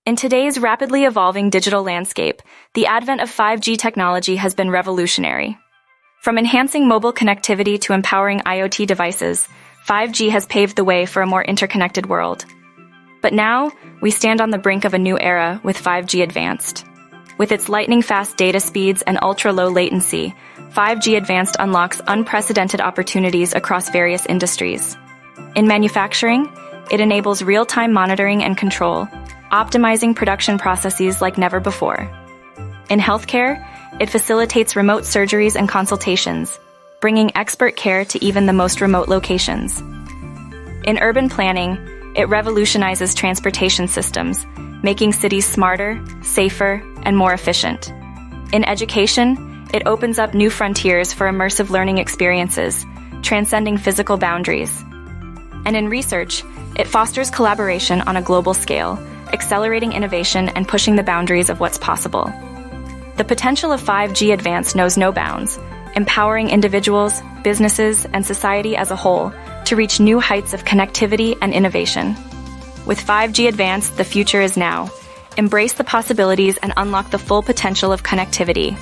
In today's rapidly evolving digital landscape, the advent of 5G technology has been revolutionary. From enhancing mobile connectivity to empowering IoT devices, 5G has paved the way for a more interconnected world. But now, we stand on the brink of a new era with 5G-Advanced. With its lightning-fast data speeds and ultra-low latency, 5G-Advanced unlocks unprecedented opportunities across various industries. In manufacturing, it enables real-time monitoring and control, optimizing production processes like never before. In healthcare, it facilitates remote surgeries and consultations, bringing expert care to even the most remote locations. In urban planning, it revolutionizes transportation systems, making cities smarter, safer, and more efficient. In education, it opens up new frontiers for immersive learning experiences, transcending physical boundaries. And in research, it fosters collaboration on a global scale, accelerating innovation and pushing the boundaries of what's possible. The potential of 5G Advanced knows no bounds, empowering individuals, businesses, and society as a whole to reach new heights of connectivity and innovation. With 5G Advanced, the future is now. Embrace the possibilities and unlock the full potential of connectivity.